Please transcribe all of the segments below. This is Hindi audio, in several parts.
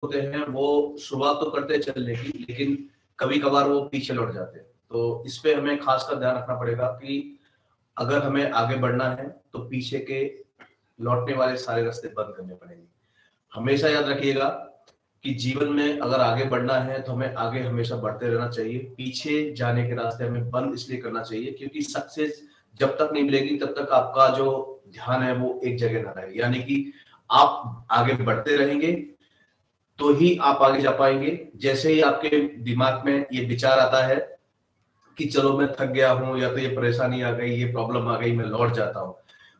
होते हैं वो शुरुआत तो करते हैं चलने की, लेकिन कभी कभार वो पीछे लौट जाते हैं। तो इस पे हमें खास कर ध्यान रखना पड़ेगा कि अगर हमें आगे बढ़ना है तो पीछे के लौटने वाले सारे रास्ते बंद करने पड़ेंगे। हमेशा याद रखिएगा कि जीवन में अगर आगे बढ़ना है तो हमें आगे हमेशा बढ़ते रहना चाहिए। पीछे जाने के रास्ते हमें बंद इसलिए करना चाहिए क्योंकि सक्सेस जब तक नहीं मिलेगी तब तक आपका जो ध्यान है वो एक जगह ना रहे। यानी कि आप आगे बढ़ते रहेंगे तो ही आप आगे जा पाएंगे। जैसे ही आपके दिमाग में ये विचार आता है कि चलो मैं थक गया हूं, या तो ये परेशानी आ गई, ये प्रॉब्लम आ गई, मैं लौट जाता हूं।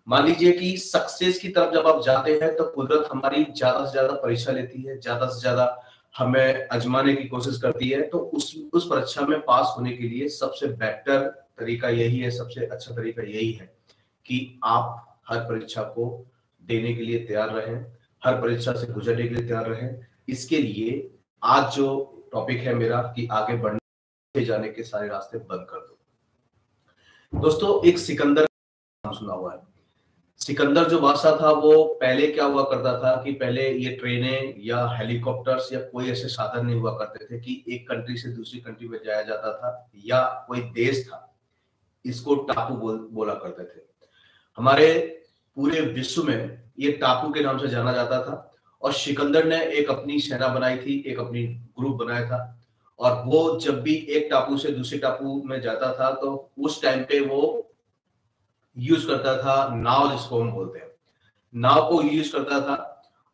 मान लीजिए कि सक्सेस की तरफ जब आप जाते हैं तो कुदरत हमारी ज्यादा से ज्यादा परीक्षा लेती है, ज्यादा से ज्यादा हमें आजमाने की कोशिश करती है। तो उस परीक्षा में पास होने के लिए सबसे बेटर तरीका यही है, सबसे अच्छा तरीका यही है कि आप हर परीक्षा को देने के लिए तैयार रहें, हर परीक्षा से गुजरने के लिए तैयार रहें। इसके लिए आज जो टॉपिक है मेरा कि आगे बढ़ने जाने के सारे रास्ते बंद कर दो। दोस्तों, एक सिकंदर नाम सुना हुआ है। सिकंदर जो बादशाह था वो पहले क्या हुआ करता था कि पहले ये ट्रेनें या हेलीकॉप्टर्स या कोई ऐसे साधन नहीं हुआ करते थे कि एक कंट्री से दूसरी कंट्री में जाया जाता था, या कोई देश था इसको टापू बोला करते थे। हमारे पूरे विश्व में ये टापू के नाम से जाना जाता था। और सिकंदर ने एक अपनी सेना बनाई थी, एक अपनी ग्रुप बनाया था। और वो जब भी एक टापू से दूसरे टापू में जाता था तो उस टाइम पे वो यूज करता था नाव, जिसको हम बोलते हैं, नाव को यूज करता था।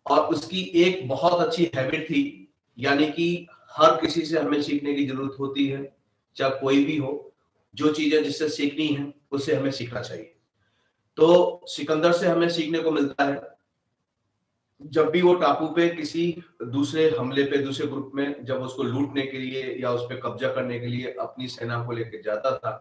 और उसकी एक बहुत अच्छी हैबिट थी, यानी कि हर किसी से हमें सीखने की जरूरत होती है, चाहे कोई भी हो। जो चीजें जिससे सीखनी है उससे हमें सीखना चाहिए। तो सिकंदर से हमें सीखने को मिलता है, जब भी वो टापू पे किसी दूसरे हमले पे, दूसरे ग्रुप में जब उसको लूटने के लिए या उस पर कब्जा करने के लिए अपनी सेना को लेकर जाता था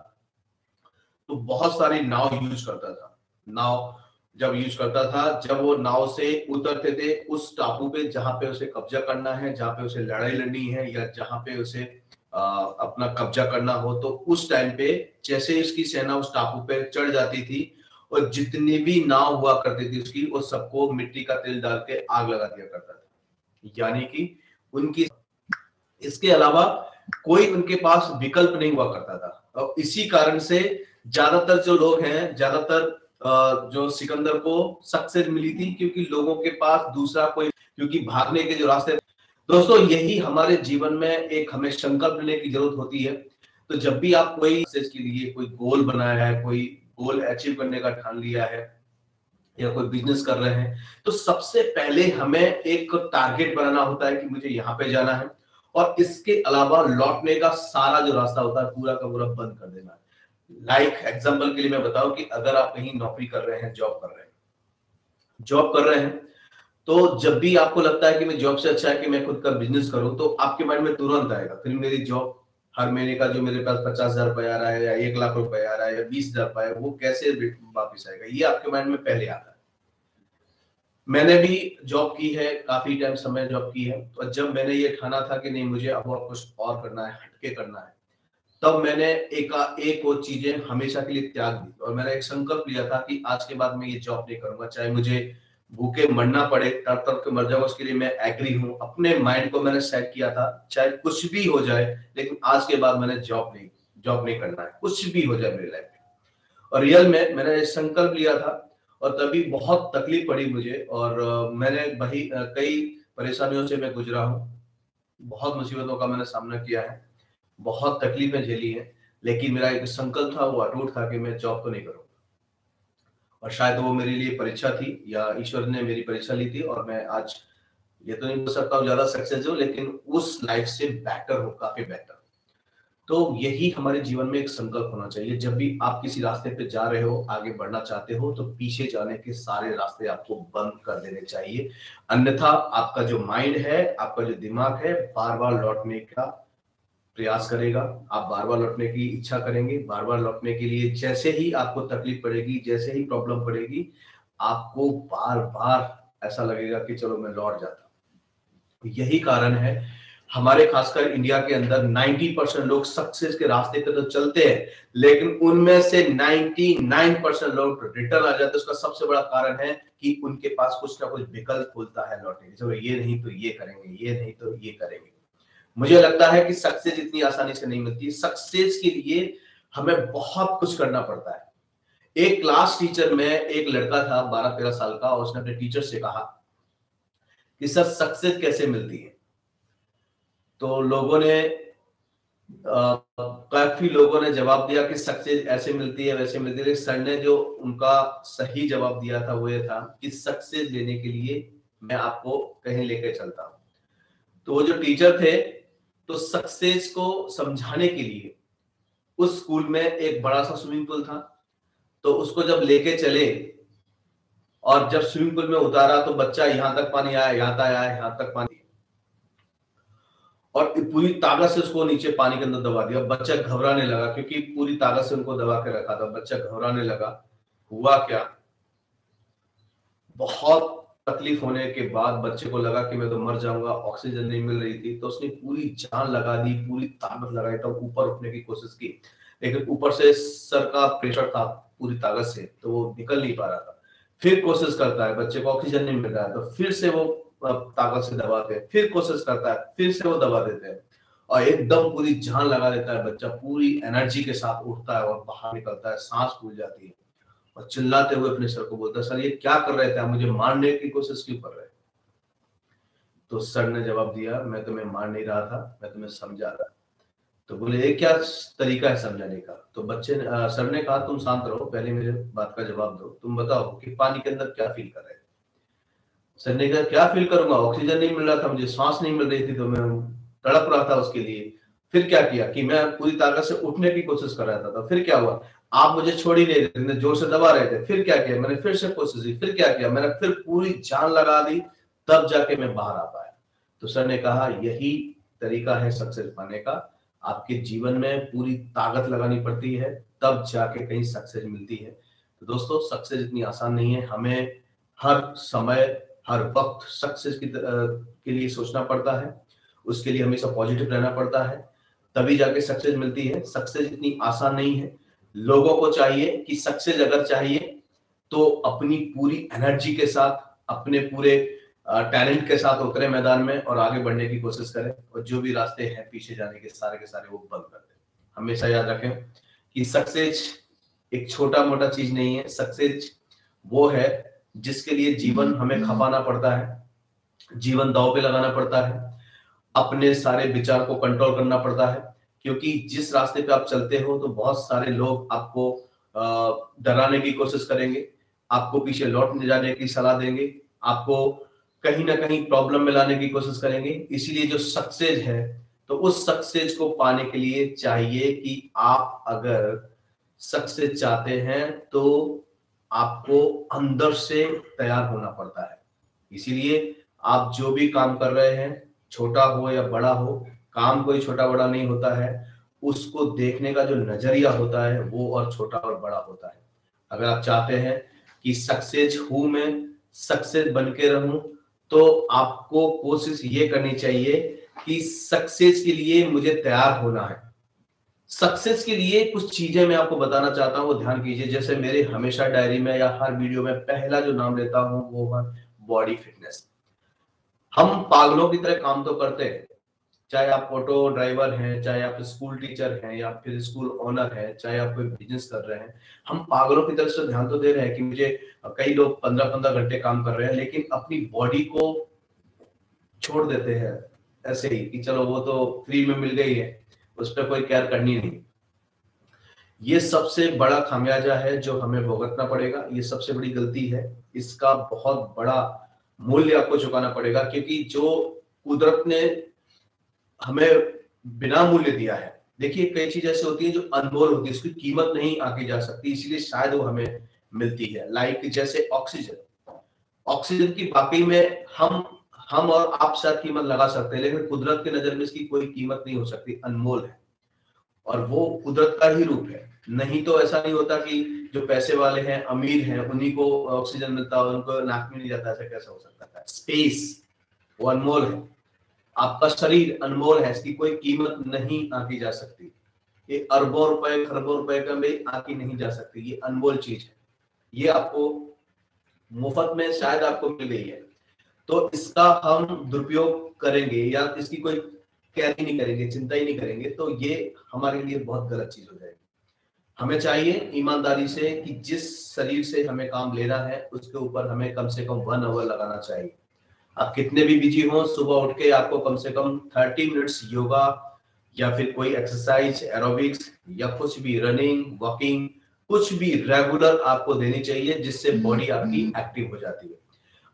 तो बहुत सारी नाव यूज करता था। नाव जब यूज करता था, जब वो नाव से उतरते थे उस टापू पे जहां पे उसे कब्जा करना है, जहां पे उसे लड़ाई लड़नी है, या जहां पे उसे अपना कब्जा करना हो, तो उस टाइम पे जैसे उसकी सेना उस टापू पे चढ़ जाती थी और जितनी भी नाव हुआ करती थी उसकी, वो सबको मिट्टी का तेल डाल के आग लगा दिया करता था। यानी कि उनकी इसके अलावा कोई उनके पास विकल्प नहीं हुआ करता था। और इसी कारण से ज्यादातर जो लोग हैं, ज्यादातर जो सिकंदर को सक्सेस मिली थी, क्योंकि लोगों के पास दूसरा कोई, क्योंकि भागने के जो रास्ते। दोस्तों, यही हमारे जीवन में एक हमें संकल्प लेने की जरूरत होती है। तो जब भी आप कोई सक्सेस के लिए कोई गोल बनाया है, कोई गोल अचीव करने का ठान लिया है, या कोई बिजनेस कर रहे हैं, तो सबसे पहले हमें एक टारगेट बनाना होता है कि मुझे यहाँ पे जाना है। और इसके अलावा लौटने का सारा जो रास्ता होता है पूरा का पूरा बंद कर देना है। लाइक एग्जांपल के लिए मैं बताऊं कि अगर आप कहीं नौकरी कर रहे हैं, जॉब कर रहे हैं, तो जब भी आपको लगता है कि मैं जॉब से अच्छा है कि मैं खुद का बिजनेस करूं, तो आपके माइंड में तुरंत आएगा फिर मेरी जॉब, हर महीने का जो मेरे पास 50,000 रुपए आ रहा है, या 1 लाख रुपए आ रहा है, या 20,000 रुपए, वो कैसे वापिस आएगा, ये आपके माइंड में पहले आता है। मैंने भी जॉब की है, काफी टाइम समय जॉब की है। तो जब मैंने ये ठाना था कि नहीं, मुझे अब और कुछ और करना है, हटके करना है, तब मैंने एक वो चीजें हमेशा के लिए त्याग दी। और मैंने एक संकल्प लिया था कि आज के बाद मैं ये जॉब नहीं करूंगा, चाहे मुझे भूखे मरना पड़े, तड़प तड़प के मर जाऊंगा, उसके लिए मैं एग्री हूँ। अपने माइंड को मैंने सेट किया था, चाहे कुछ भी हो जाए, लेकिन आज के बाद मैंने जॉब नहीं करना है, कुछ भी हो जाए मेरी लाइफ में। और रियल में मैंने संकल्प लिया था। और तभी बहुत तकलीफ पड़ी मुझे, और मैंने कई परेशानियों से मैं गुजरा हूँ, बहुत मुसीबतों का मैंने सामना किया है, बहुत तकलीफें झेली हैं। लेकिन मेरा एक संकल्प था, वो अटूट था कि मैं जॉब तो नहीं करूंगा। और शायद वो मेरे लिए परीक्षा थी, या ईश्वर ने मेरी परीक्षा ली थी, और मैं आज ये तो नहीं बोल सकता हूँ ज्यादा सक्सेस हूँ, लेकिन उस लाइफ से बेटर हूँ, काफी बेटर। तो यही हमारे जीवन में एक संकल्प होना चाहिए। जब भी आप किसी रास्ते पे जा रहे हो, आगे बढ़ना चाहते हो, तो पीछे जाने के सारे रास्ते आपको बंद कर देने चाहिए। अन्यथा आपका जो माइंड है, आपका जो दिमाग है, बार बार लौटने का प्रयास करेगा। आप बार बार लौटने की इच्छा करेंगे, बार बार लौटने के लिए जैसे ही आपको तकलीफ पड़ेगी, जैसे ही प्रॉब्लम पड़ेगी, आपको बार बार ऐसा लगेगा कि चलो मैं लौट जाता हूं। यही कारण है हमारे खासकर इंडिया के अंदर 90% लोग सक्सेस के रास्ते पे तो चलते हैं, लेकिन उनमें से 99% लोग रिटर्न आ जाते हैं। उसका सबसे बड़ा कारण है कि उनके पास कुछ ना कुछ विकल्प खुलता है लौटने के, जब ये नहीं तो ये करेंगे, ये नहीं तो ये करेंगे। मुझे लगता है कि सक्सेस इतनी आसानी से नहीं मिलती। सक्सेस के लिए हमें बहुत कुछ करना पड़ता है। एक क्लास टीचर में एक लड़का था 12-13 साल का, और उसने अपने टीचर से कहा कि सर सक्सेस कैसे मिलती है? तो काफी लोगों ने जवाब दिया कि सक्सेस ऐसे मिलती है, वैसे मिलती है। लेकिन सर ने जो उनका सही जवाब दिया था वो ये था कि सक्सेस लेने के लिए मैं आपको कहीं लेके चलता हूं। तो वो जो टीचर थे, तो सक्सेस को समझाने के लिए उस स्कूल में एक बड़ा सा स्विमिंग पूल था, तो उसको जब लेके चले और जब स्विमिंग पूल में उतारा तो बच्चा यहां तक पानी आया, यहां तक पानी, और पूरी ताकत से उसको नीचे पानी के अंदर दबा दिया। बच्चा घबराने लगा, क्योंकि पूरी ताकत से उनको दबा के रखा था। बच्चा घबराने लगा। हुआ क्या, बहुत तकलीफ होने के बाद बच्चे को लगा कि मैं तो मर जाऊंगा, ऑक्सीजन नहीं मिल रही थी। तो उसने पूरी जान लगा दी, पूरी ताकत लगाई, तब ऊपर उठने की कोशिश की, लेकिन ऊपर से सर का प्रेशर था पूरी ताकत से, तो वो निकल नहीं पा रहा था। फिर कोशिश करता है, बच्चे को ऑक्सीजन नहीं मिल रहा है, तो फिर से वो ताकत से दबाते हैं, फिर कोशिश करता है, फिर से वो दबा देते हैं, और एकदम पूरी जान लगा देता है। बच्चा पूरी एनर्जी के साथ उठता है और बाहर निकलता है, सांस फूल जाती है, और चिल्लाते हुए अपने सर को बोलता है, सर ये क्या कर रहे थे आप, मुझे मारने की कोशिश क्यों कर रहे? तो सर ने जवाब दिया, मैं तुम्हें मार नहीं रहा था, मैं तुम्हें समझा रहा। तो बोले ये क्या तरीका है समझाने का? तो सर ने कहा, तुम शांत रहो, पहले मेरे बात का जवाब दो, तुम बताओ कि पानी के अंदर क्या फील कर रहे थे? सर ने कहा, क्या फील करूंगा, ऑक्सीजन नहीं मिल रहा था, मुझे सांस नहीं मिल रही थी, तो मैं तड़प रहा था उसके लिए। फिर क्या किया कि मैं पूरी ताकत से उठने की कोशिश कर रहा था, तो फिर क्या हुआ, आप मुझे छोड़ ही नहीं रहे थे, जोर से दबा रहे थे। फिर क्या किया, मैंने फिर से कोशिश की। फिर क्या किया, मैंने फिर पूरी जान लगा दी, तब जाके मैं बाहर आ पाया। तो सर ने कहा, यही तरीका है सक्सेस पाने का। आपके जीवन में पूरी ताकत लगानी पड़ती है, तब जाके कहीं सक्सेस मिलती है। तो दोस्तों, सक्सेस इतनी आसान नहीं है। हमें हर समय, हर वक्त सक्सेस के लिए सोचना पड़ता है, उसके लिए हमेशा पॉजिटिव रहना पड़ता है, तभी जाके सक्सेस मिलती है। सक्सेस इतनी आसान नहीं है। लोगों को चाहिए कि सक्सेस अगर चाहिए तो अपनी पूरी एनर्जी के साथ, अपने पूरे टैलेंट के साथ उतरे मैदान में और आगे बढ़ने की कोशिश करें, और जो भी रास्ते हैं पीछे जाने के सारे वो बंद कर दें। हमेशा याद रखें कि सक्सेस एक छोटा मोटा चीज नहीं है। सक्सेस वो है जिसके लिए जीवन हमें खपाना पड़ता है, जीवन दांव पे लगाना पड़ता है, अपने सारे विचार को कंट्रोल करना पड़ता है। क्योंकि जिस रास्ते पे आप चलते हो तो बहुत सारे लोग आपको डराने की कोशिश करेंगे, आपको पीछे लौट जाने की सलाह देंगे, आपको कहीं ना कहीं प्रॉब्लम में लाने की कोशिश करेंगे। इसीलिए जो सक्सेस है, तो उस सक्सेस को पाने के लिए चाहिए कि आप अगर सक्सेस चाहते हैं तो आपको अंदर से तैयार होना पड़ता है। इसीलिए आप जो भी काम कर रहे हैं, छोटा हो या बड़ा हो, काम कोई छोटा बड़ा नहीं होता है, उसको देखने का जो नजरिया होता है वो और छोटा और बड़ा होता है। अगर आप चाहते हैं कि सक्सेस हूं मैं, सक्सेस बन के रहूं, तो आपको कोशिश ये करनी चाहिए कि सक्सेस के लिए मुझे तैयार होना है। सक्सेस के लिए कुछ चीजें मैं आपको बताना चाहता हूं, वो ध्यान कीजिए। जैसे मेरे हमेशा डायरी में या हर वीडियो में पहला जो नाम लेता हूं वो है बॉडी फिटनेस। हम पागलों की तरह काम तो करते हैं, चाहे आप ऑटो ड्राइवर हैं, चाहे आप स्कूल टीचर हैं, या फिर स्कूल ओनर हैं, चाहे आप कोई बिजनेस कर रहे हैं, हम पागलों की तरह से ध्यान तो दे रहे हैं कि मुझे, कई लोग 15-15 घंटे काम कर रहे हैं, लेकिन अपनी बॉडी को छोड़ देते हैं ऐसे ही कि चलो वो तो फ्री में मिल गई है, उस पर कोई केयर करनी नहीं। ये सबसे बड़ा खामियाजा है जो हमें भुगतना पड़ेगा, ये सबसे बड़ी गलती है। इसका बहुत बड़ा मूल्य आपको चुकाना पड़ेगा, क्योंकि जो कुदरत ने हमें बिना मूल्य दिया है, देखिए कई चीजें ऐसी होती है जो अनमोल होती है, उसकी कीमत नहीं आकी जा सकती, इसीलिए शायद वो हमें मिलती है। लाइक जैसे ऑक्सीजन, ऑक्सीजन की वाकई में हम और आप शायद कीमत लगा सकते हैं, लेकिन कुदरत की नजर में इसकी कोई कीमत नहीं हो सकती, अनमोल है, और वो कुदरत का ही रूप है। नहीं तो ऐसा नहीं होता कि जो पैसे वाले हैं, अमीर हैं, उन्हीं को ऑक्सीजन मिलता है, उनको नाक में नहीं जाता, ऐसा कैसा हो सकता है? स्पेस वो अनमोल है, आपका शरीर अनमोल है, इसकी कोई कीमत नहीं आंकी जा सकती। ये अरबों रुपए खरबों रुपए का भी आंकी नहीं जा सकती, ये अनमोल चीज है। ये आपको मुफ्त में शायद आपको मिल गई है, तो इसका हम दुरुपयोग करेंगे या इसकी कोई केयर ही नहीं करेंगे, चिंता ही नहीं करेंगे, तो ये हमारे लिए बहुत गलत चीज हो जाएगी। हमें चाहिए ईमानदारी से कि जिस शरीर से हमें काम लेना है उसके ऊपर हमें कम से कम 1 आवर लगाना चाहिए। आप कितने भी बिजी हो, सुबह उठ के आपको कम से कम 30 मिनट्स योगा या फिर कोई एक्सरसाइज, एरोबिक्स या कुछ भी, रनिंग, वॉकिंग, कुछ भी रेगुलर आपको देनी चाहिए, जिससे बॉडी आपकी एक्टिव हो जाती है।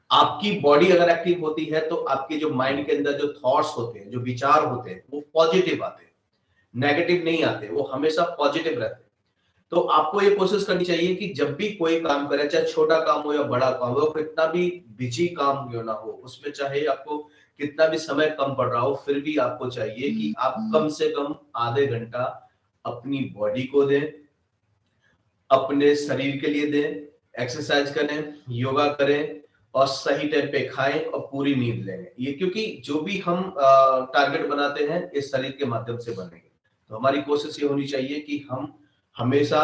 आपकी बॉडी अगर एक्टिव होती है तो आपके जो माइंड के अंदर जो थॉट्स होते हैं, जो विचार होते हैं, वो पॉजिटिव आते हैं, नेगेटिव नहीं आते, वो हमेशा पॉजिटिव रहते हैं। तो आपको ये कोशिश करनी चाहिए कि जब भी कोई काम करें, चाहे छोटा काम हो या बड़ा काम हो, कितना भी बिजी काम क्यों ना हो, उसमें चाहे आपको कितना भी समय कम पड़ रहा हो, फिर भी आपको चाहिए कि आप कम से कम आधे घंटा अपनी बॉडी को दें, अपने शरीर के लिए दें, एक्सरसाइज करें, योगा करें और सही टाइम पे खाएं और पूरी नींद लें। ये क्योंकि जो भी हम टारगेट बनाते हैं इस शरीर के माध्यम से बनेंगे। तो हमारी कोशिश ये होनी चाहिए कि हम हमेशा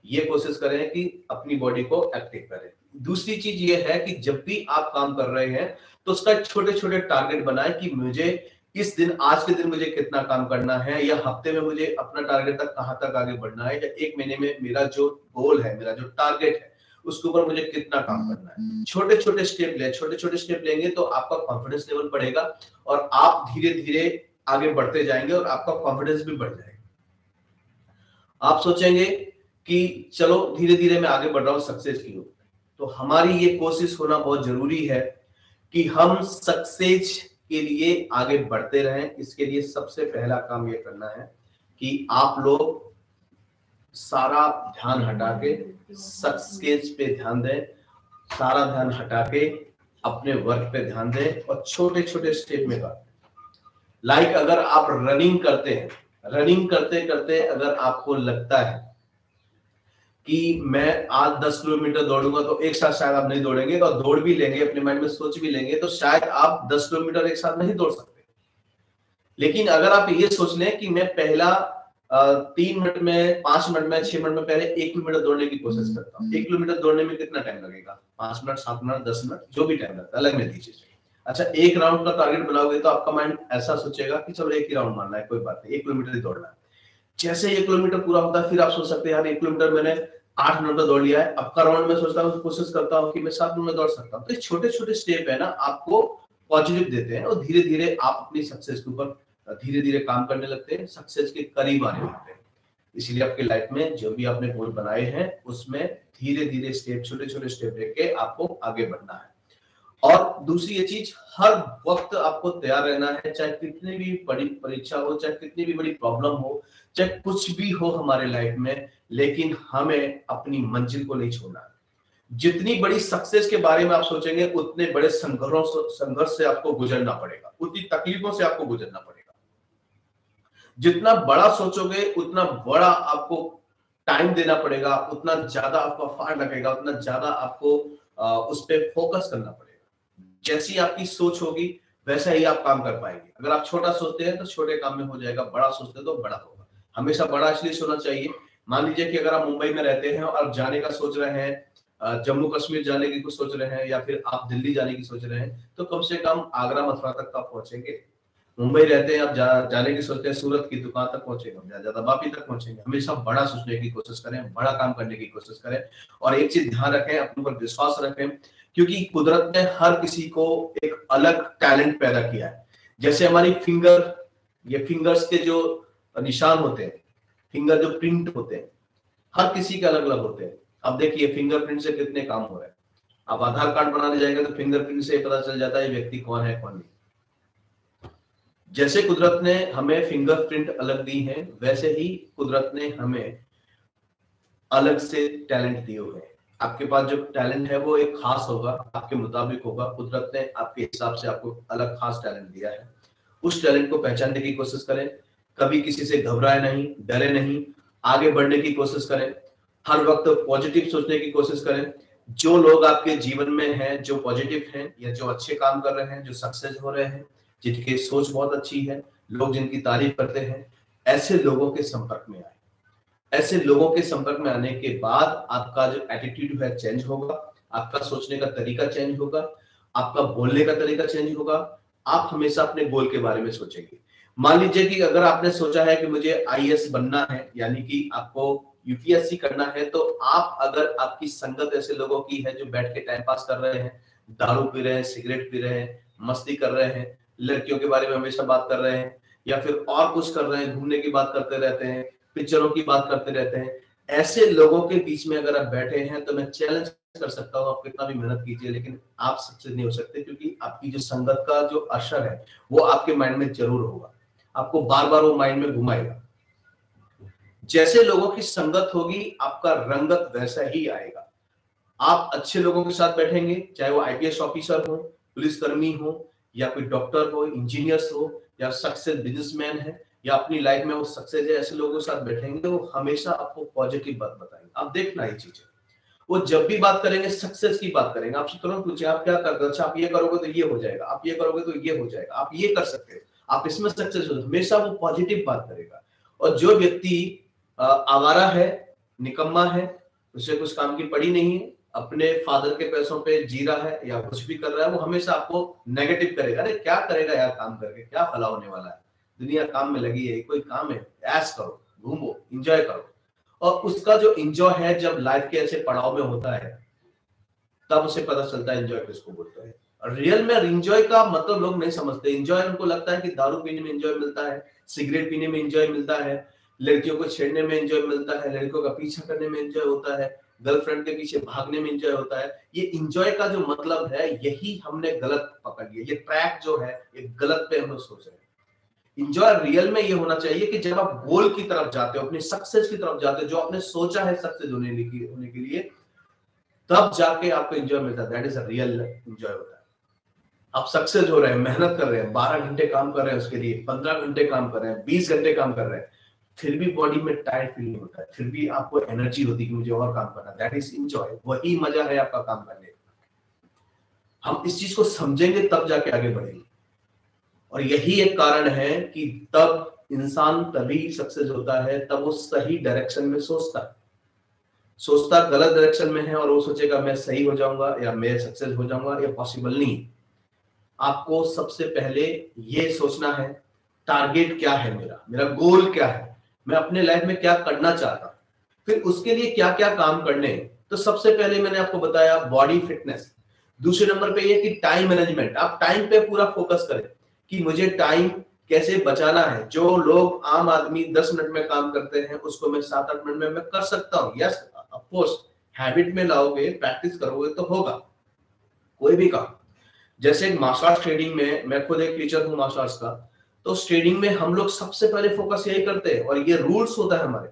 ये कोशिश करें कि अपनी बॉडी को एक्टिव करें। दूसरी चीज ये है कि जब भी आप काम कर रहे हैं तो उसका छोटे छोटे टारगेट बनाएं कि मुझे इस दिन, आज के दिन मुझे कितना काम करना है, या हफ्ते में मुझे अपना टारगेट तक कहां तक आगे बढ़ना है, या 1 महीने में मेरा जो गोल है, मेरा जो टारगेट है, उसके ऊपर मुझे कितना काम करना है। छोटे छोटे स्टेप ले, छोटे छोटे स्टेप लेंगे तो आपका कॉन्फिडेंस लेवल बढ़ेगा और आप धीरे धीरे आगे बढ़ते जाएंगे और आपका कॉन्फिडेंस भी बढ़ जाएगा। आप सोचेंगे कि चलो धीरे धीरे मैं आगे बढ़ रहा हूं सक्सेस की ओर, तो हमारी ये कोशिश होना बहुत जरूरी है कि हम सक्सेस के लिए आगे बढ़ते रहें। इसके लिए सबसे पहला काम ये करना है कि आप लोग सारा ध्यान हटा के सक्सेस पे ध्यान दें, सारा ध्यान हटा के अपने वर्क पे ध्यान दें और छोटे छोटे स्टेप में करें। लाइक अगर आप रनिंग करते हैं, रनिंग करते करते अगर आपको लगता है कि मैं आज 10 किलोमीटर दौड़ूंगा, तो एक साथ शायद आप नहीं दौड़ेंगे, तो दौड़ भी लेंगे, अपने माइंड में सोच भी लेंगे, तो शायद आप 10 किलोमीटर एक साथ नहीं दौड़ सकते। लेकिन अगर आप ये सोच लें कि मैं पहला 3 मिनट में, 5 मिनट में, 6 मिनट में पहले 1 किलोमीटर दौड़ने की कोशिश करता हूँ। 1 किलोमीटर दौड़ने में कितना टाइम लगेगा? 5 मिनट, 7 मिनट, 10 मिनट, जो भी टाइम लगता है, अलग में दीजिए। अच्छा, 1 राउंड का टारगेट बनाओगे तो आपका माइंड ऐसा सोचेगा कि चलो 1 ही राउंड मारना है, कोई बात नहीं, 1 किलोमीटर ही दौड़ना है। जैसे 1 किलोमीटर पूरा होता है, फिर आप सोच सकते हैं यार 1 किलोमीटर मैंने 8 मिनट में दौड़ लिया है, अब का राउंड में सोचता हूँ, कोशिश करता हूँ कि मैं 7 मिनट में दौड़ सकता हूँ। तो छोटे छोटे स्टेप है ना, आपको पॉजिटिव देते हैं और धीरे धीरे आप अपनी सक्सेस के ऊपर धीरे धीरे काम करने लगते हैं, सक्सेस के करीब आने लगते हैं। इसीलिए आपकी लाइफ में जो भी आपने गोल बनाए हैं उसमें धीरे धीरे स्टेप, छोटे छोटे स्टेप लेके आपको आगे बढ़ना है। और दूसरी ये चीज, हर वक्त आपको तैयार रहना है, चाहे कितनी भी बड़ी परीक्षा हो, चाहे कितनी भी बड़ी प्रॉब्लम हो, चाहे कुछ भी हो हमारे लाइफ में, लेकिन हमें अपनी मंजिल को नहीं छोड़ना है। जितनी बड़ी सक्सेस के बारे में आप सोचेंगे उतने बड़े संघर्ष से आपको गुजरना पड़ेगा, उतनी तकलीफों से आपको गुजरना पड़ेगा। जितना बड़ा सोचोगे उतना बड़ा आपको टाइम देना पड़ेगा, उतना ज्यादा आपको एफर्ट लगेगा, उतना ज्यादा आपको उस पर फोकस करना पड़ेगा। जैसी आपकी सोच होगी वैसा ही आप काम कर पाएंगे। अगर आप छोटा सोचते हैं तो छोटे काम में हो जाएगा, बड़ा सोचते हैं तो बड़ा होगा। हमेशा बड़ा इसलिए सोचना चाहिए। मान लीजिए कि अगर आप मुंबई में रहते हैं और जाने का सोच रहे हैं, जम्मू कश्मीर जाने की कुछ सोच रहे हैं, या फिर आप दिल्ली जाने की सोच रहे हैं, तो कम से कम आगरा मथुरा तक आप पहुंचेंगे। मुंबई रहते हैं, आप जाने की सोचते हैं, सूरत की दुकान तक पहुंचेंगे, ज्यादा वापी तक पहुंचेंगे। हमेशा बड़ा सोचने की कोशिश करें, बड़ा काम करने की कोशिश करें। और एक चीज ध्यान रखें, अपने ऊपर विश्वास रखें, क्योंकि कुदरत ने हर किसी को एक अलग टैलेंट पैदा किया है। जैसे हमारी फिंगर, ये फिंगर्स के जो निशान होते हैं, फिंगर जो प्रिंट होते हैं, हर किसी के अलग अलग होते हैं। अब देखिए फिंगरप्रिंट से कितने काम हो रहे हैं। आप आधार कार्ड बनाने जाएंगे तो फिंगरप्रिंट से पता चल जाता है व्यक्ति कौन है कौन नहीं। जैसे कुदरत ने हमें फिंगरप्रिंट अलग दी है, वैसे ही कुदरत ने हमें अलग से टैलेंट दिए हुए हैं। आपके पास जो टैलेंट है वो एक खास होगा, आपके मुताबिक होगा। कुदरत ने आपके हिसाब से आपको अलग खास टैलेंट दिया है। उस टैलेंट को पहचानने की कोशिश करें, कभी किसी से घबराए नहीं, डरे नहीं, आगे बढ़ने की कोशिश करें, हर वक्त पॉजिटिव सोचने की कोशिश करें। जो लोग आपके जीवन में हैं, जो पॉजिटिव हैं या जो अच्छे काम कर रहे हैं, जो सक्सेस हो रहे हैं, जिनकी सोच बहुत अच्छी है, लोग जिनकी तारीफ करते हैं, ऐसे लोगों के संपर्क में आए। ऐसे लोगों के संपर्क में आने के बाद आपका जो एटीट्यूड है चेंज होगा, आपका सोचने का तरीका चेंज होगा, आपका बोलने का तरीका चेंज होगा। आप हमेशा अपने गोल के बारे में सोचेंगे। मान लीजिए कि अगर आपने सोचा है कि मुझे आईएएस बनना है, यानी कि आपको यूपीएससी करना है, तो आप अगर आपकी संगत ऐसे लोगों की है जो बैठ के टाइम पास कर रहे हैं, दारू पी रहे हैं, सिगरेट पी रहे हैं, मस्ती कर रहे हैं, लड़कियों के बारे में हमेशा बात कर रहे हैं, या फिर और कुछ कर रहे हैं, घूमने की बात करते रहते हैं, पिक्चरों की बात करते रहते हैं, ऐसे लोगों के बीच में अगर आप बैठे हैं तो मैं चैलेंज कर सकता हूं, आप कितना भी मेहनत कीजिए लेकिन आप सक्सेस नहीं हो सकते, क्योंकि आपकी जो संगत का जो असर है वो आपके माइंड में जरूर होगा, आपको बार बार वो माइंड में घुमाएगा। जैसे लोगों की संगत होगी आपका रंगत वैसा ही आएगा। आप अच्छे लोगों के साथ बैठेंगे, चाहे वो आईपीएस ऑफिसर हो, पुलिसकर्मी हो, या कोई डॉक्टर हो, इंजीनियर्स हो, या सक्सेस बिजनेसमैन है, या अपनी लाइफ में वो सक्सेस है, ऐसे लोगों के साथ बैठेंगे वो हमेशा आपको पॉजिटिव बात बताएंगे। आप देखना ये चीजें, वो जब भी बात करेंगे सक्सेस की बात करेंगे। आपसे तुरंत पूछे आप क्या करते हो, अच्छा आप ये करोगे तो ये हो जाएगा, आप ये करोगे तो ये हो जाएगा, आप ये कर सकते हो, आप इसमें सक्सेस हो, हमेशा वो पॉजिटिव बात करेगा। और जो व्यक्ति आवारा है, निकम्मा है, उसे कुछ काम की पड़ी नहीं है, अपने फादर के पैसों पे जी रहा है या कुछ भी कर रहा है, वो हमेशा आपको नेगेटिव करेगा। अरे क्या करेगा यार काम करके, क्या भला होने वाला है, दुनिया काम में लगी है, कोई काम है, ऐश करो, घूमो, एंजॉय करो। और उसका जो एंजॉय है जब लाइफ के ऐसे पड़ाव में होता है तब उसे पता चलता है एंजॉय किसको बोलते हैं। रियल में एंजॉय का मतलब लोग नहीं समझते। एंजॉय उनको लगता है कि दारू पीने में एंजॉय मिलता है, सिगरेट पीने में एंजॉय मिलता है, लड़कियों को छेड़ने में एंजॉय मिलता है, लड़कियों का पीछा करने में एंजॉय होता है, गर्लफ्रेंड के पीछे भागने में एंजॉय होता है। ये एंजॉय का जो मतलब है यही हमने गलत पकड़ लिया, ये ट्रैक जो है ये गलत पे हम लोग सोच रहे हैं। एंजॉय रियल में ये होना चाहिए कि जब आप गोल की तरफ जाते हो, अपनी सक्सेस की तरफ जाते हो, जो आपने सोचा है सक्सेस होने के लिए, तब जाके आपको एंजॉय मिलता है। That is a real enjoy होता है। आप सक्सेस हो रहे हैं, मेहनत कर रहे हैं, 12 घंटे काम कर रहे हैं उसके लिए, 15 घंटे काम कर रहे हैं, 20 घंटे काम कर रहे हैं, फिर भी बॉडी में टायर्ड फील नहीं होता है, फिर भी आपको एनर्जी होती है कि मुझे और काम करना है। दैट इज एंजॉय, वही मजा है आपका काम करने का। हम इस चीज को समझेंगे तब जाके आगे बढ़ेंगे। और यही एक कारण है कि तब इंसान तभी सक्सेस होता है, तब वो सही डायरेक्शन में सोचता है। सोचता गलत डायरेक्शन में है और वो सोचेगा मैं सही हो जाऊंगा या मैं सक्सेस हो जाऊंगा, ये पॉसिबल नहीं। आपको सबसे पहले ये सोचना है टारगेट क्या है, मेरा गोल क्या है, मैं अपने लाइफ में क्या करना चाहता हूं, फिर उसके लिए क्या क्या काम करने। तो सबसे पहले मैंने आपको बताया बॉडी फिटनेस। दूसरे नंबर पे ये कि टाइम मैनेजमेंट, आप टाइम पे पूरा फोकस करें कि मुझे टाइम कैसे बचाना है। जो लोग आम आदमी 10 मिनट में काम करते हैं उसको मैं 7-8 मिनट में मैं कर सकता हूँ। यस ऑफ कोर्स, हैबिट में लाओगे, प्रैक्टिस करोगे तो होगा कोई भी काम। जैसे मार्शल आर्ट ट्रेनिंग में, मैं खुद एक टीचर हूँ मार्शल आर्ट्स का, तो ट्रेनिंग में हम लोग सबसे पहले फोकस यही करते हैं, और ये रूल्स होता है हमारे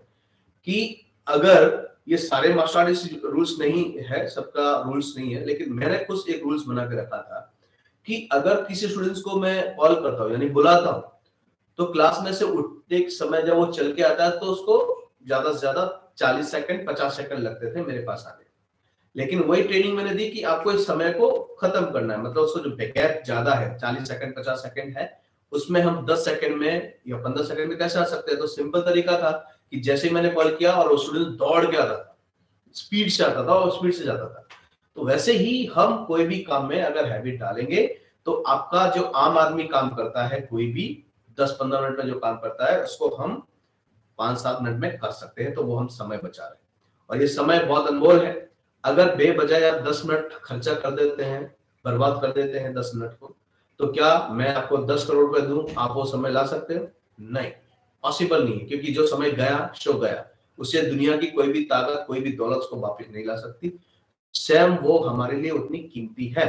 कि अगर ये सारे मार्शल आर्ट रूल्स नहीं है, सबका रूल्स नहीं है, लेकिन मैंने खुद एक रूल्स बना के रखा था कि अगर किसी स्टूडेंट्स को मैं कॉल करता हूँ यानी बुलाता हूँ, तो क्लास में से उठते समय जब वो चल के आता है तो उसको ज्यादा से ज्यादा 40 सेकंड 50 सेकंड लगते थे मेरे पास आने। लेकिन वही ट्रेनिंग मैंने दी कि आपको इस समय को खत्म करना है, मतलब उसको जो गैप ज्यादा है 40 सेकंड 50 सेकंड है, उसमें हम 10 सेकंड में या 15 सेकंड में कैसे आ सकते हैं। तो सिंपल तरीका था कि जैसे ही मैंने कॉल किया और वो स्टूडेंट दौड़ के आता था, स्पीड से आता था और स्पीड से जाता था। तो वैसे ही हम कोई भी काम में अगर हैबिट डालेंगे तो आपका जो आम आदमी काम करता है, कोई भी 10-15 मिनट में जो काम करता है उसको हम 5-7 मिनट में कर सकते हैं। तो वो हम समय बचा रहे हैं, और ये समय बहुत अनमोल है। अगर बेवजह आप 10 मिनट खर्चा कर देते हैं, बर्बाद कर देते हैं 10 मिनट को, तो क्या मैं आपको 10 करोड़ रुपए दूं, आप वो समय ला सकते हो? नहीं, पॉसिबल नहीं है, क्योंकि जो समय गया सो गया, उसे दुनिया की कोई भी ताकत, कोई भी दौलत उसको वापस नहीं ला सकती। स्वयं वो हमारे लिए उतनी कीमती है।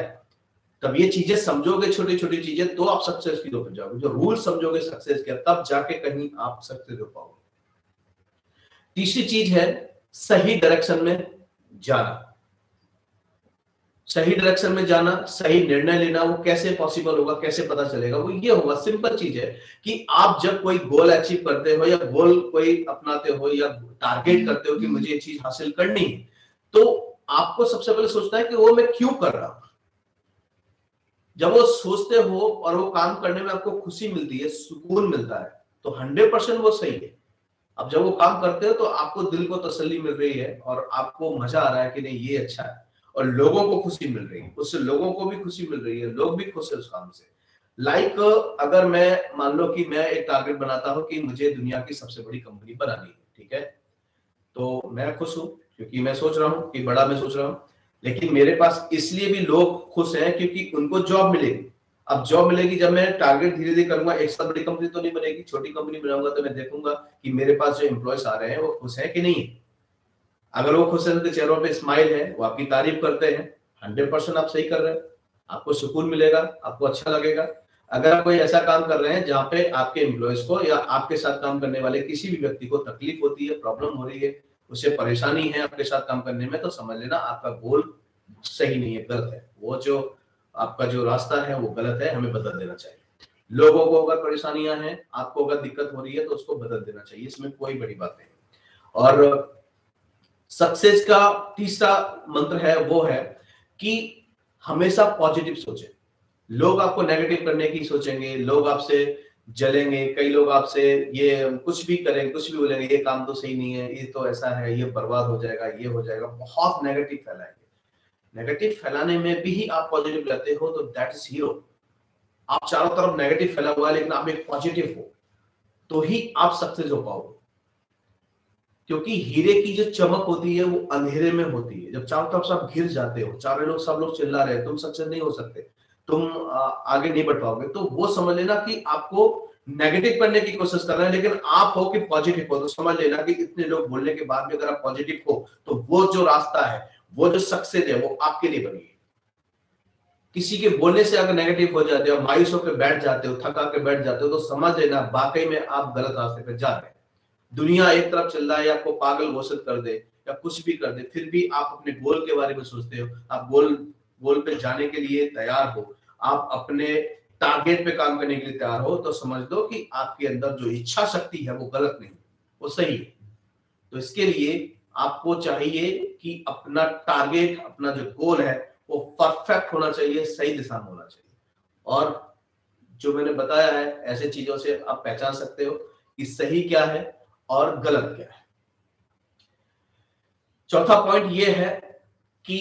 तब ये चीजें समझोगे, छोटी छोटी चीजें, तो आप सक्सेस की तरफ जाओगे। जो रूल समझोगे सक्सेस के, तब जाके कहीं आप सक्सेस हो पाओगे। तीसरी चीज है सही डायरेक्शन में जाना। सही डायरेक्शन में जाना, सही निर्णय लेना, वो कैसे पॉसिबल होगा, कैसे पता चलेगा? वो ये होगा, सिंपल चीज है कि आप जब कोई गोल अचीव करते हो या गोल कोई अपनाते हो या टारगेट करते हो कि मुझे ये चीज हासिल करनी है, तो आपको सबसे पहले सोचना है कि वो मैं क्यों कर रहा हूं। जब वो सोचते हो और वो काम करने में आपको खुशी मिलती है, सुकून मिलता है, तो 100% वो सही है। अब जब वो काम करते हो तो आपको दिल को तसल्ली मिल रही है और आपको मजा आ रहा है कि नहीं ये अच्छा है, और लोगों को खुशी मिल रही है, उससे लोगों को भी खुशी मिल रही है, लोग भी खुश है उस काम से। लाइक अगर मैं मान लो कि मैं एक टारगेट बनाता हूं कि मुझे दुनिया की सबसे बड़ी कंपनी बनानी है, ठीक है, तो मैं खुश हूं क्योंकि मैं सोच रहा हूं कि बड़ा मैं सोच रहा हूं, लेकिन मेरे पास इसलिए भी लोग खुश हैं क्योंकि उनको जॉब मिलेगी। अब जॉब मिलेगी, जब मैं टारगेट धीरे धीरे करूंगा, एक साथ बड़ी कंपनी तो नहीं बनेगी, छोटी कंपनी बनाऊंगा, तो मैं देखूंगा कि मेरे पास जो एम्प्लॉयज आ रहे हैं वो खुश है कि नहीं है। अगर वो खुश है, उनके चेहरों पे स्माइल है, वो आपकी तारीफ करते हैं, 100% आप सही कर रहे हैं, आपको सुकून मिलेगा, आपको अच्छा लगेगा। अगर आप कोई ऐसा काम कर रहे हैं जहां पे आपके एम्प्लॉयज को या आपके साथ काम करने वाले किसी भी व्यक्ति को तकलीफ होती है, प्रॉब्लम हो रही है, उसे परेशानी है आपके साथ काम करने में, तो समझ लेना आपका गोल सही नहीं है, गलत है। वो जो आपका जो रास्ता है वो गलत है, हमें बदल देना चाहिए। लोगों को अगर परेशानियां हैं, आपको अगर दिक्कत हो रही है, तो उसको बदल देना चाहिए, इसमें कोई बड़ी बात नहीं। और सक्सेस का तीसरा मंत्र है वो है कि हमेशा पॉजिटिव सोचें। लोग आपको नेगेटिव करने की सोचेंगे, लोग आपसे जलेंगे, कई लोग आपसे ये कुछ भी करें, कुछ भी बोलेंगे, ये काम तो सही नहीं है, ये तो ऐसा है, ये बर्बाद हो जाएगा, ये हो जाएगा, बहुत नेगेटिव फैलाएंगे। नेगेटिव फैलाने में भी आप पॉजिटिव रहते हो तो दैट इज हीरो। आप चारों तरफ नेगेटिव फैला हुआ है लेकिन आप एक पॉजिटिव हो, तो ही आप सक्सेस हो पाओगे। क्योंकि हीरे की जो चमक होती है वो अंधेरे में होती है। जब चारों तरफ सब घिर जाते हो, चारों लोग सब लोग चिल्ला रहे हैं, तुम सक्सेस नहीं हो सकते, तुम आगे नहीं बढ़ पाओगे, तो वो समझ लेना कि आपको नेगेटिव करने की कोशिश कर रहे हैं, लेकिन आप हो कि पॉजिटिव हो, तो समझ लेना कि इतने लोग बोलने के बाद भी अगर आप पॉजिटिव हो तो वो जो रास्ता है, वो जो सक्सेस है, वो आपके लिए बनी है। किसी के बोलने से अगर नेगेटिव हो जाते हो, मायूस होकर बैठ जाते हो, थका के बैठ जाते हो, तो समझ लेना वाकई में आप गलत रास्ते पर जा रहे हैं। दुनिया एक तरफ चल रहा है, आपको पागल घोषित कर दे या कुछ भी कर दे, फिर भी आप अपने गोल के बारे में सोचते हो, आप गोल पे जाने के लिए तैयार हो, आप अपने टारगेट पे काम करने के लिए तैयार हो, तो समझ दो कि आपके अंदर जो इच्छा शक्ति है वो गलत नहीं, वो सही है। तो इसके लिए आपको चाहिए कि अपना टारगेट, अपना जो गोल है वो परफेक्ट होना चाहिए, सही दिशा में होना चाहिए। और जो मैंने बताया है, ऐसे चीजों से आप पहचान सकते हो कि सही क्या है और गलत क्या है। चौथा पॉइंट ये है कि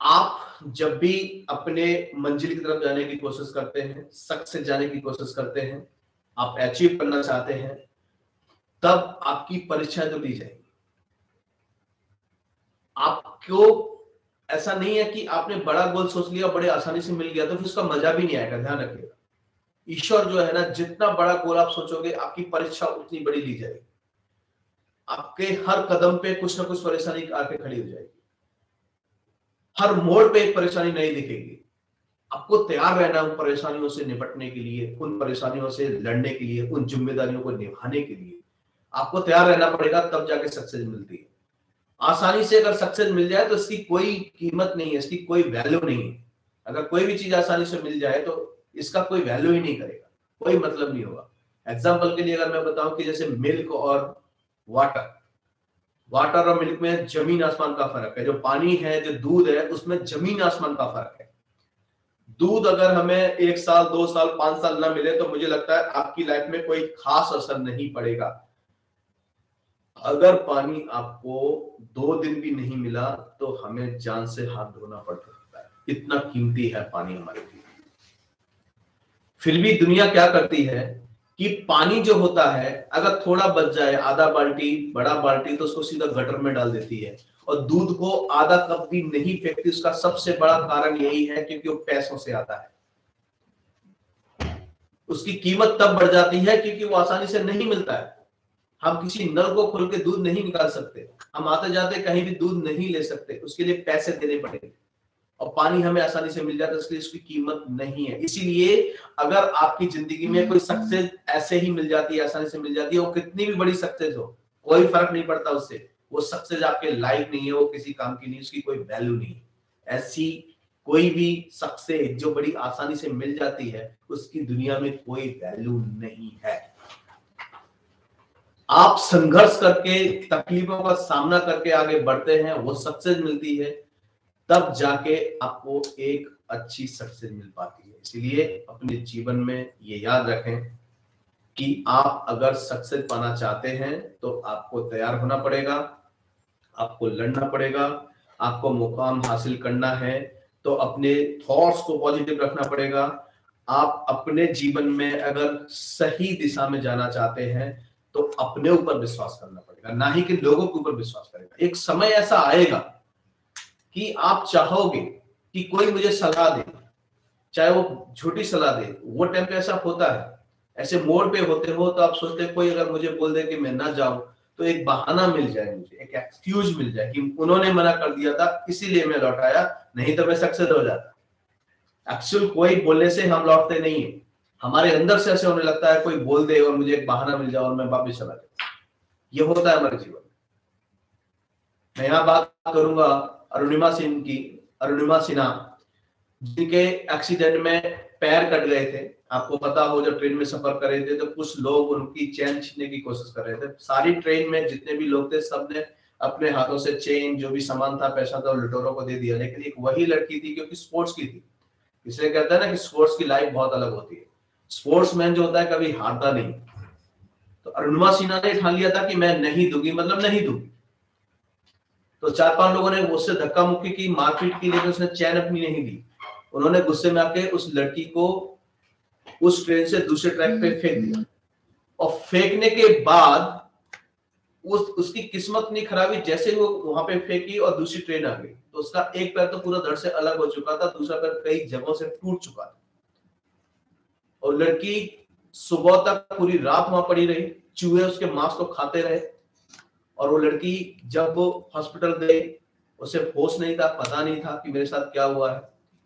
आप जब भी अपने मंजिल की तरफ जाने की कोशिश करते हैं, सक्सेस जाने की कोशिश करते हैं, आप अचीव करना चाहते हैं, तब आपकी परीक्षाएं तो ली जाएगी। आपको ऐसा नहीं है कि आपने बड़ा गोल सोच लिया, बड़े आसानी से मिल गया तो फिर उसका मजा भी नहीं आएगा, ध्यान रखिएगा। ईश्वर जो है ना, जितना बड़ा गोल आप सोचोगे, आपकी परीक्षा उतनी बड़ी ली जाएगी। आपके हर कदम पे कुछ ना कुछ परेशानी आके खड़ी हो जाएगी, हर मोड़ पे एक परेशानी नहीं दिखेगी। आपको तैयार रहना उन परेशानियों से निपटने के लिए, उन परेशानियों से लड़ने के लिए, उन जिम्मेदारियों को निभाने के लिए आपको तैयार रहना पड़ेगा, तब जाके सक्सेस मिलती है। आसानी से अगर सक्सेस मिल जाए तो इसकी कोई कीमत नहीं है, इसकी कोई वैल्यू नहीं है। अगर कोई भी चीज आसानी से मिल जाए तो इसका कोई वैल्यू ही नहीं करेगा, कोई मतलब नहीं होगा। एग्जाम्पल के लिए अगर मैं बताऊं कि जैसे मिल्क और वाटर और मिल्क में जमीन आसमान का फर्क है। जो पानी है, जो दूध है, उसमें जमीन आसमान का फर्क है। दूध अगर हमें 1 साल, 2 साल, 5 साल ना मिले तो मुझे लगता है आपकी लाइफ में कोई खास असर नहीं पड़ेगा। अगर पानी आपको 2 दिन भी नहीं मिला तो हमें जान से हाथ धोना पड़ सकता है, इतना कीमती है पानी हमारे लिए। फिर भी दुनिया क्या करती है कि पानी जो होता है, अगर थोड़ा बच जाए, आधा बाल्टी, बड़ा बाल्टी, तो उसको सीधा गटर में डाल देती है, और दूध को आधा कप भी नहीं फेंकती। उसका सबसे बड़ा कारण यही है क्योंकि वो पैसों से आता है। उसकी कीमत तब बढ़ जाती है क्योंकि वो आसानी से नहीं मिलता है। हम किसी नल को खोल के दूध नहीं निकाल सकते, हम आते जाते कहीं भी दूध नहीं ले सकते, उसके लिए पैसे देने पड़ेंगे। और पानी हमें आसानी से मिल जाता है, इसलिए उसकी कीमत नहीं है। इसीलिए अगर आपकी जिंदगी में कोई सक्सेस ऐसे ही मिल जाती है, आसानी से मिल जाती है, वो कितनी भी बड़ी सक्सेस हो, कोई फर्क नहीं पड़ता उससे। वो सक्सेस आपके लायक नहीं है, वो किसी काम की नहीं, उसकी कोई वैल्यू नहीं है। ऐसी कोई भी सक्सेस जो बड़ी आसानी से मिल जाती है, उसकी दुनिया में कोई वैल्यू नहीं है। आप संघर्ष करके, तकलीफों का सामना करके आगे बढ़ते हैं, वो सक्सेस मिलती है, तब जाके आपको एक अच्छी सक्सेस मिल पाती है। इसीलिए अपने जीवन में ये याद रखें कि आप अगर सक्सेस पाना चाहते हैं तो आपको तैयार होना पड़ेगा, आपको लड़ना पड़ेगा, आपको मुकाम हासिल करना है तो अपने थॉट्स को पॉजिटिव रखना पड़ेगा। आप अपने जीवन में अगर सही दिशा में जाना चाहते हैं तो अपने ऊपर विश्वास करना पड़ेगा, ना ही कि लोगों के ऊपर विश्वास करेगा। एक समय ऐसा आएगा कि आप चाहोगे कि कोई मुझे सलाह दे, चाहे वो झूठी सलाह दे, वो टाइम पे ऐसा होता है। ऐसे मोड़ पे होते हो तो आप सोचते हैं कोई अगर मुझे बोल दे कि मैं ना जाऊं तो एक बहाना मिल जाए, मुझे एक एक्सक्यूज मिल जाए कि उन्होंने मना कर दिया था इसीलिए मैं लौट आया, नहीं तो मैं सक्सेस हो जाता। एक्चुअल कोई बोलने से हम लौटते नहीं है, हमारे अंदर से ऐसे होने लगता है कोई बोल दे और मुझे एक बहाना मिल जाए और मैं वापस चला जाऊं। ये होता है हमारे जीवन में। मैं यहाँ बात करूंगा अरुणिमा सिंह की, अरुणिमा सिन्हा, जिनके एक्सीडेंट में पैर कट गए थे। आपको पता हो जब ट्रेन में सफर कर रहे थे तो कुछ लोग उनकी चेन छीनने की कोशिश कर रहे थे। सारी ट्रेन में जितने भी लोग थे सबने अपने हाथों से चेन, जो भी सामान था, पैसा था, लुटेरों को दे दिया। लेकिन एक वही लड़की थी क्योंकि स्पोर्ट्स की थी, इसलिए कहते हैं ना कि स्पोर्ट्स की लाइफ बहुत अलग होती है। स्पोर्ट्समैन जो होता है कभी हारता नहीं। तो अरुणिमा सिन्हा ने ठान लिया था कि मैं नहीं दूंगी, मतलब नहीं दूंगी। तो 4-5 लोगों ने उससे धक्का मुक्की की, मारपीट की, लेकिन उसने चैन अपनी नहीं दी। उन्होंने गुस्से में आके उस लड़की को उस ट्रेन से दूसरे ट्रैक पे फेंक दिया। और फेंकने के बाद उसकी किस्मत नहीं खराबी, जैसे वो वहां पे फेंकी और दूसरी ट्रेन आ गई तो उसका एक पैर तो पूरा धड़ से अलग हो चुका था, दूसरा पैर कई जगहों से टूट चुका था। और लड़की सुबह तक पूरी रात वहां पड़ी रही, चूहे उसके मांस को खाते रहे। और वो लड़की जब वो हॉस्पिटल गई, उसे होश नहीं था, पता नहीं था कि मेरे साथ क्या हुआ है।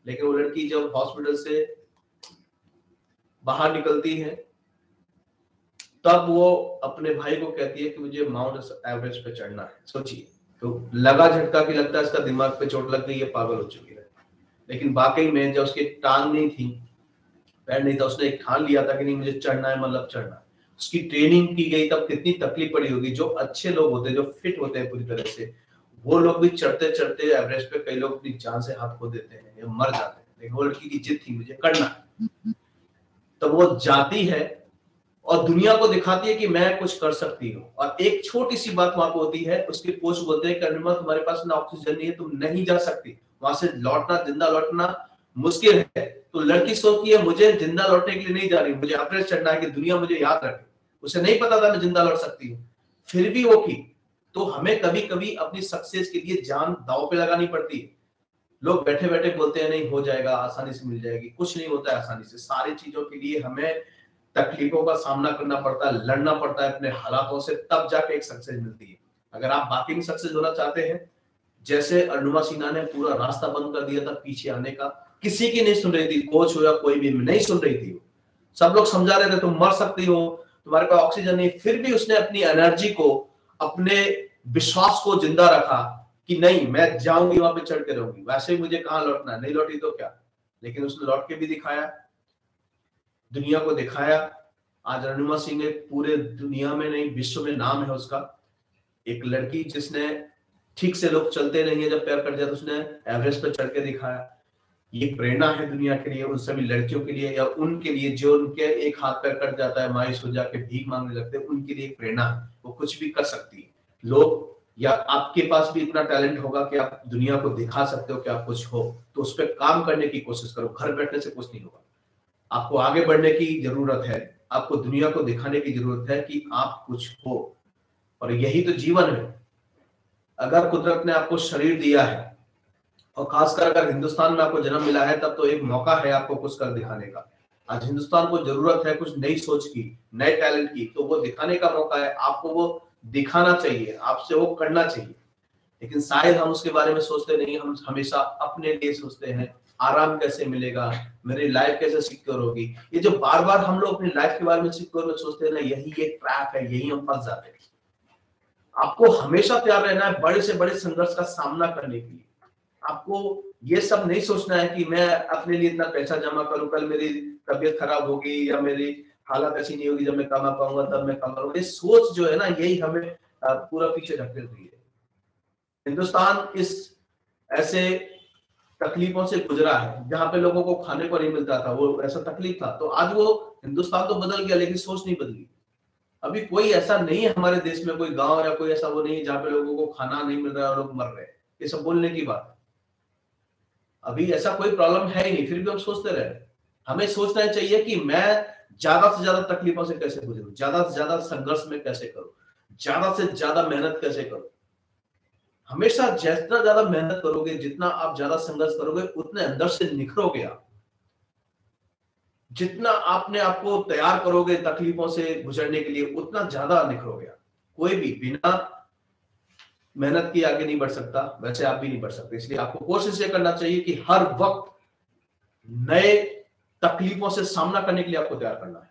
लेकिन वो लड़की जब हॉस्पिटल से बाहर निकलती है तब वो अपने भाई को कहती है कि मुझे माउंट एवरेस्ट पे चढ़ना है। सोचिए, तो लगा झटका कि लगता है इसका दिमाग पे चोट लग गई है, पागल हो चुकी है। लेकिन वाकई में जब उसकी टांग नहीं थी, पैर नहीं था, उसने एक ठान लिया था कि नहीं मुझे चढ़ना है, मतलब चढ़ना है। उसकी ट्रेनिंग की गई, तब कितनी तकलीफ पड़ी होगी। जो अच्छे लोग होते हैं, जो फिट होते हैं पूरी तरह से, वो लोग भी चढ़ते चढ़ते एवरेस्ट पे कई लोग अपनी जान से हाथ खो देते हैं या मर जाते हैं। लेकिन वो लड़की की जिद थी, मुझे करना है। तो वो जाती है और दुनिया को दिखाती है कि मैं कुछ कर सकती हूँ। और एक छोटी सी बात वहां पे होती है, उसके कोच बोलते हैं कि अरुणिमा तुम्हारे पास ना ऑक्सीजन नहीं है, तुम नहीं जा सकती वहां से, लौटना, जिंदा लौटना मुश्किल है। तो लड़की सोचती है मुझे जिंदा लौटने के लिए नहीं जा रही, मुझे एवरेस्ट चढ़ना है कि दुनिया मुझे याद रखे। उसे नहीं पता था मैं जिंदा लौट सकती हूँ, फिर भी वो की। तो हमें कभी कभी अपनी सक्सेस के लिए जान दांव पे लगानी पड़ती है। लोग बैठे बैठे बोलते हैं नहीं हो जाएगा, आसानी से मिल जाएगी। कुछ नहीं होता है आसानी से। सारी चीजों के लिए हमें तकलीफों का सामना करना पड़ता है, लड़ना पड़ता है अपने हालातों से, तब जाके एक सक्सेस मिलती है। अगर आप बाकी में सक्सेस होना चाहते हैं, जैसे अरुणिमा सिन्हा ने पूरा रास्ता बंद कर दिया था पीछे आने का, किसी की नहीं सुन रही थी, कोच हो या कोई भी नहीं सुन रही थी। सब लोग समझा रहे थे तुम मर सकती हो, तुम्हारे पास ऑक्सीजन नहीं, फिर भी उसने अपनी एनर्जी को, अपने विश्वास को जिंदा रखा कि नहीं मैं जाऊंगी, वहां पे चढ़ के रहूंगी। वैसे ही मुझे कहां लौटना है, नहीं लौटी तो क्या, लेकिन उसने लौट के भी दिखाया, दुनिया को दिखाया। आज अरुणिमा सिंह पूरे दुनिया में नहीं विश्व में नाम है उसका। एक लड़की जिसने, ठीक से लोग चलते नहीं है, जब पैर कट जाए तो उसने एवरेस्ट पर चढ़ के दिखाया। ये प्रेरणा है दुनिया के लिए, उन सभी लड़कियों के लिए या उनके लिए जो उनके एक हाथ पैर कट जाता है, मायूस हो जाके भीख मांगने लगते हैं, उनके लिए प्रेरणा है। वो कुछ भी कर सकती है। लोग, या आपके पास भी इतना टैलेंट होगा कि आप दुनिया को दिखा सकते हो कि आप कुछ हो, तो उस पर काम करने की कोशिश करो। घर बैठने से कुछ नहीं होगा। आपको आगे बढ़ने की जरूरत है, आपको दुनिया को दिखाने की जरूरत है कि आप कुछ हो। और यही तो जीवन है। अगर कुदरत ने आपको शरीर दिया है, और खासकर अगर हिंदुस्तान में आपको जन्म मिला है, तब तो एक मौका है आपको कुछ कर दिखाने का। आज हिंदुस्तान को जरूरत है कुछ नई सोच की, नए टैलेंट की, तो वो दिखाने का मौका है। आपको वो दिखाना चाहिए, आपसे वो करना चाहिए। लेकिन शायद हम उसके बारे में सोचते नहीं, हम हमेशा अपने लिए सोचते हैं, आराम कैसे मिलेगा, मेरी लाइफ कैसे सिक्योर होगी। ये जो बार बार हम लोग अपनी लाइफ के बारे में सिक्योर में सोचते हैं ना, यही एक ट्रैप है, यही हम फंस जाते हैं। आपको हमेशा तैयार रहना है बड़े से बड़े संघर्ष का सामना करने के लिए। आपको ये सब नहीं सोचना है कि मैं अपने लिए इतना पैसा जमा करूं, कल मेरी तबीयत खराब होगी या मेरी हालत ऐसी नहीं होगी, जब मैं कमा पाऊंगा तब मैं कमा। ये सोच जो है ना, यही हमें पूरा पीछे ढकेल रही है। हिंदुस्तान इस ऐसे तकलीफों से गुजरा है, जहां पे लोगों को खाने को नहीं मिलता था, वो ऐसा तकलीफ था, तो आज वो हिंदुस्तान तो बदल गया लेकिन सोच नहीं बदली। अभी कोई ऐसा नहीं है हमारे देश में, कोई गांव या कोई ऐसा वो नहीं है जहां पे लोगों को खाना नहीं मिल रहा है और लोग मर रहे हैं। ये सब बोलने की बात है, अभी ऐसा कोई प्रॉब्लम है ही नहीं, फिर भी हम सोचते रहे। हमें सोचना चाहिए कि मैं ज्यादा से ज्यादा तकलीफों से कैसे गुजरूं, ज्यादा से ज्यादा संघर्ष में कैसे करूं, ज्यादा से ज्यादा मेहनत कैसे करूं। हमेशा जितना ज्यादा मेहनत करोगे, जितना आप ज्यादा संघर्ष करोगे, उतने अंदर से निखरोगे आप। जितना आपने आपको तैयार करोगे तकलीफों से गुजरने के लिए, उतना ज्यादा निखरोगे आप। कोई भी बिना मेहनत के आगे नहीं बढ़ सकता, वैसे आप भी नहीं बढ़ सकते। इसलिए आपको कोशिश ये करना चाहिए कि हर वक्त नए तकलीफों से सामना करने के लिए आपको तैयार करना है।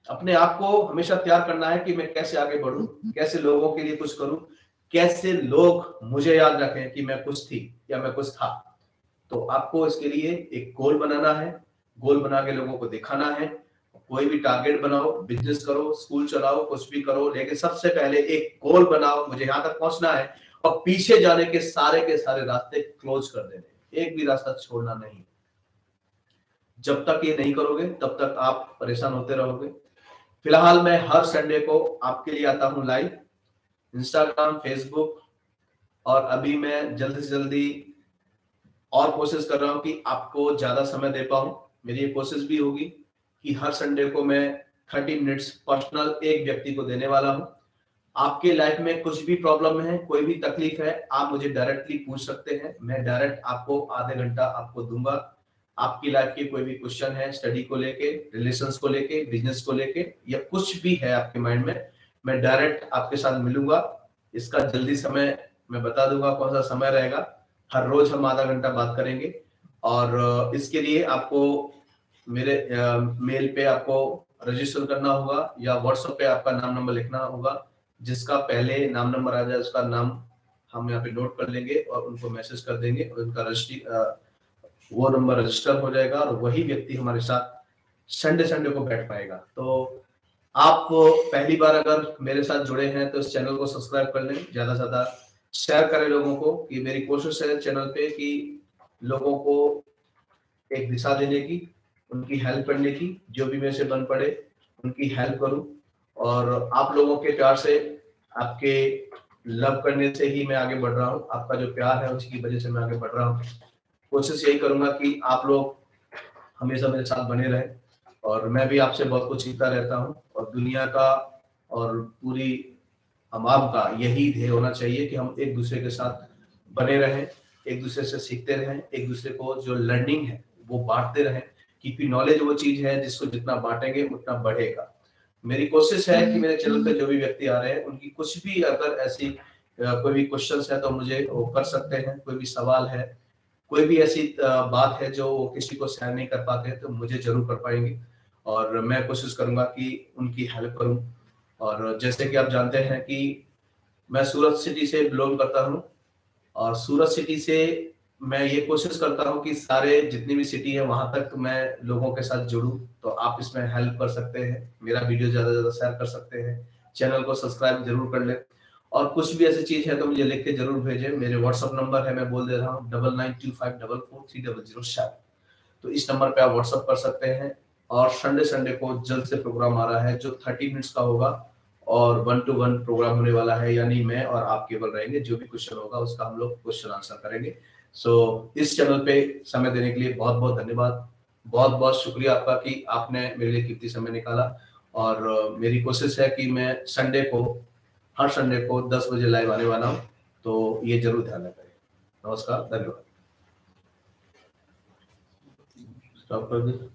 अपने आप को हमेशा तैयार करना है कि मैं कैसे आगे बढ़ूं, कैसे लोगों के लिए कुछ करूं, कैसे लोग मुझे याद रखें कि मैं कुछ थी या मैं कुछ था। तो आपको इसके लिए एक गोल बनाना है, गोल बना के लोगों को दिखाना है। कोई भी टारगेट बनाओ, बिजनेस करो, स्कूल चलाओ, कुछ भी करो, लेकिन सबसे पहले एक गोल बनाओ, मुझे यहां तक पहुंचना है, और पीछे जाने के सारे रास्ते क्लोज कर देने, एक भी रास्ता छोड़ना नहीं। जब तक ये नहीं करोगे तब तक आप परेशान होते रहोगे। फिलहाल मैं हर संडे को आपके लिए आता हूं लाइव, इंस्टाग्राम, फेसबुक, और अभी मैं जल्दी से जल्दी और कोशिश कर रहा हूं कि आपको ज्यादा समय दे पाऊं। मेरी ये कोशिश भी होगी कि हर संडे को मैं 30 मिनट्स पर्सनल एक व्यक्ति को देने वाला हूं। आपके लाइफ में कुछ भी प्रॉब्लम है, कोई भी तकलीफ है, आप मुझे डायरेक्टली पूछ सकते हैं। मैं डायरेक्ट आपको आधे घंटा आपको दूंगा। आपकी लाइफ के कोई भी क्वेश्चन है, स्टडी को लेके, रिलेशंस को लेके, बिजनेस को लेके, या कुछ भी है आपके माइंड में, मैं डायरेक्ट आपके साथ मिलूंगा। इसका जल्दी समय मैं बता दूंगा कौन सा समय रहेगा। हर रोज हम आधा घंटा बात करेंगे, और इसके लिए आपको मेरे मेल पे आपको रजिस्टर करना होगा, या व्हाट्सएप पे आपका नाम नंबर लिखना होगा। जिसका पहले नाम नंबर आ जाए उसका नाम हम यहाँ पे नोट कर लेंगे और उनको मैसेज कर देंगे, और उनका वो नंबर रजिस्टर हो जाएगा, और वही व्यक्ति हमारे साथ संडे को बैठ पाएगा। तो आप पहली बार अगर मेरे साथ जुड़े हैं तो इस चैनल को सब्सक्राइब कर लें, ज्यादा से ज्यादा शेयर करें लोगों को, कि मेरी कोशिश है चैनल पे कि लोगों को एक दिशा देने की, उनकी हेल्प करने की, जो भी मेरे से बन पड़े उनकी हेल्प करूं। और आप लोगों के प्यार से, आपके लव करने से ही मैं आगे बढ़ रहा हूं। आपका जो प्यार है उसकी वजह से मैं आगे बढ़ रहा हूं। कोशिश यही करूंगा कि आप लोग हमेशा मेरे साथ बने रहे, और मैं भी आपसे बहुत कुछ सीखता रहता हूं। और दुनिया का और पूरी अवाम का यही ध्येय होना चाहिए कि हम एक दूसरे के साथ बने रहें, एक दूसरे से सीखते रहें, एक दूसरे को जो लर्निंग है वो बांटते रहें, क्योंकि नॉलेज वो चीज है जिसको जितना बांटेंगे उतना बढ़ेगा। मेरी कोशिश है कि मेरे चैनल पे जो भी व्यक्ति आ रहे हैं उनकी कुछ भी अगर ऐसी कोई भी क्वेश्चंस है तो मुझे वो कर सकते हैं। कोई भी सवाल है, कोई भी ऐसी बात है जो किसी को शेयर नहीं कर पाते तो मुझे जरूर कर पाएंगे, और मैं कोशिश करूंगा कि उनकी हेल्प करूं। और जैसे कि आप जानते हैं कि मैं सूरत सिटी से बिलोंग करता हूं, और सूरत सिटी से मैं ये कोशिश करता हूं कि सारे जितनी भी सिटी है वहां तक मैं लोगों के साथ जुड़ूं। तो आप इसमें हेल्प कर सकते हैं, मेरा वीडियो ज्यादा से ज्यादा शेयर कर सकते हैं, चैनल को सब्सक्राइब जरूर कर लें। और कुछ भी ऐसी चीज है तो मुझे लिख के जरूर भेजें। मेरे व्हाट्सएप नंबर है, मैं बोल दे रहा हूँ, 9925443007। तो इस नंबर पे आप व्हाट्सएप कर सकते हैं। और संडे को जल्द से प्रोग्राम आ रहा है जो 30 मिनट्स का होगा, और 1-to-1 प्रोग्राम होने वाला है, यानी मैं और आप केवल रहेंगे। जो भी क्वेश्चन होगा उसका हम लोग क्वेश्चन आंसर करेंगे। सो इस चैनल पे समय देने के लिए बहुत बहुत धन्यवाद, बहुत बहुत शुक्रिया आपका कि आपने मेरे लिए कीमती समय निकाला। और मेरी कोशिश है कि मैं हर संडे को 10 बजे लाइव आने वाला हूँ, तो ये जरूर ध्यान रखें। नमस्कार, धन्यवाद। स्टॉप कर दीजिए।